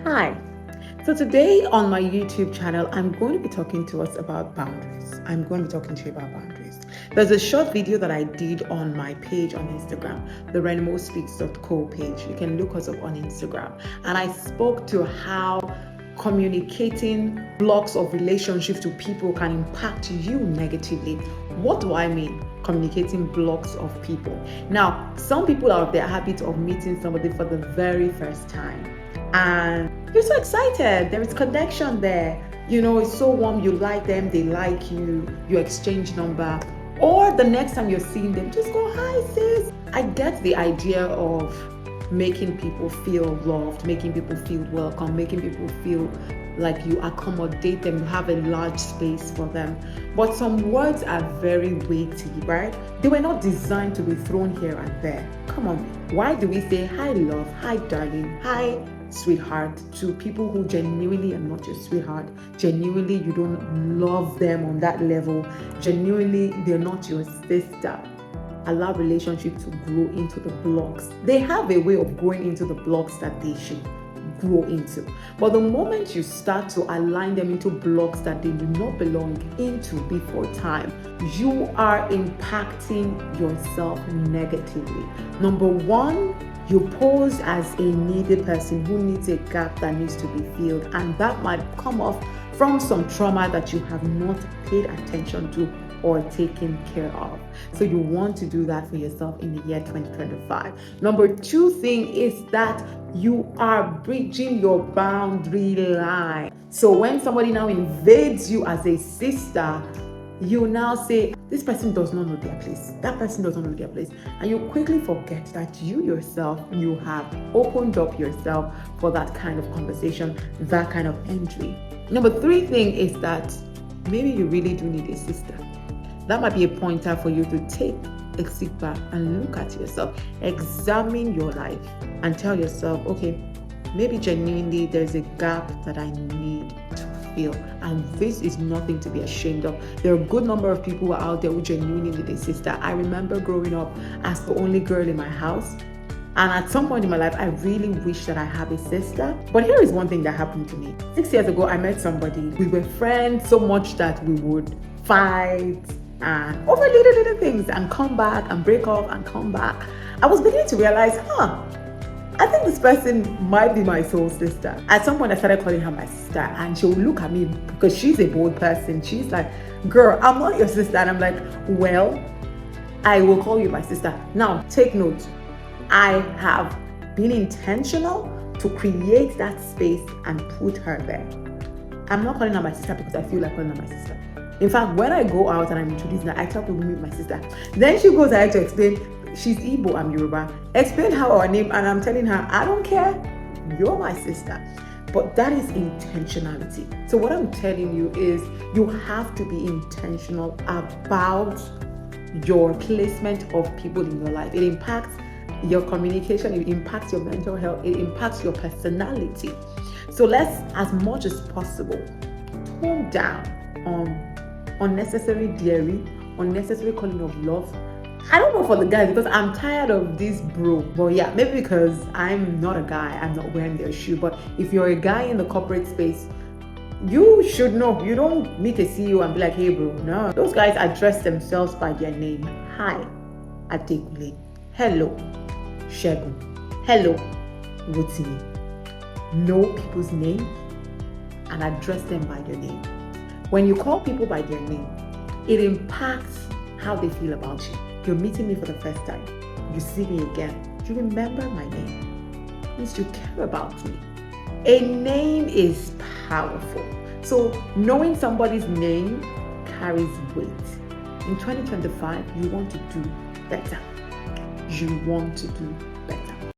Hi. So today on my YouTube channel, I'm going to be talking to us about boundaries. I'm going to be talking to you about boundaries. There's a short video that I did on my page on Instagram, the renomospeaks.co page. You can look us up on Instagram. And I spoke to how communicating blocks of relationships to people can impact you negatively. What do I mean? Communicating blocks of people. Now, some people are of the habit of meeting somebody for the very first time. And you're so excited. There is connection there. You know, it's so warm. You like them. They like you. You exchange number. Or the next time you're seeing them, just go, hi, sis. I get the idea of making people feel loved, making people feel welcome, making people feel like you accommodate them, you have a large space for them. But some words are very weighty, right? They were not designed to be thrown here and there. Come on. Why do we say hi, love, hi, darling, hi, sweetheart to people who genuinely are not your sweetheart? Genuinely, you don't love them on that level. Genuinely, they're not your sister. Allow relationships to grow into the blocks. They have a way of growing into the blocks that they should grow into. But the moment you start to align them into blocks that they do not belong into before time, you are impacting yourself negatively. Number one, you pose as a needy person who needs a gap that needs to be filled, and that might come off from some trauma that you have not paid attention to or taken care of. So you want to do that for yourself in the year 2025. Number two thing is that you are bridging your boundary line. So when somebody now invades you as a sister, you now say, this person does not know their place. That person does not know their place. And you quickly forget that you yourself, you have opened up yourself for that kind of conversation, that kind of entry. Number three thing is that maybe you really do need a sister. That might be a pointer for you to take a sit back and look at yourself, examine your life and tell yourself, okay, maybe genuinely there's a gap that I need to fill. And this is nothing to be ashamed of. There are a good number of people who are out there who genuinely need a sister. I remember growing up as the only girl in my house. And at some point in my life, I really wish that I have a sister. But here is one thing that happened to me. 6 years ago, I met somebody. We were friends so much that we would fight and over little things and come back and break off and come back. I was beginning to realize, I think this person might be my soul sister. At some point, I started calling her my sister, and she'll look at me because she's a bold person. She's like, girl, I'm not your sister. And I'm like, well, I will call you my sister. Now, take note. I have been intentional to create that space and put her there. I'm not calling her my sister because I feel like calling her my sister. In fact, when I go out and I'm introducing her, I tell people meet my sister. Then she goes ahead to explain, she's Igbo, I'm Yoruba. Explain her our name, and I'm telling her, I don't care, you're my sister. But that is intentionality. So what I'm telling you is you have to be intentional about your placement of people in your life. It impacts your communication, it impacts your mental health, it impacts your personality. So let's, as much as possible, tone down on unnecessary dairy, unnecessary calling of love. I don't know for the guys because I'm tired of this bro. But yeah, maybe because I'm not a guy, I'm not wearing their shoe. But if you're a guy in the corporate space, you should know. You don't meet a CEO and be like, hey bro. No. Those guys address themselves by their name. Hi, Adekule. Hello, Shegun. Hello, Rotimi. Know people's names and address them by their name. When you call people by their name, it impacts how they feel about you. You're meeting me for the first time. You see me again. You remember my name. It means you care about me. A name is powerful. So knowing somebody's name carries weight. In 2025, you want to do better. You want to do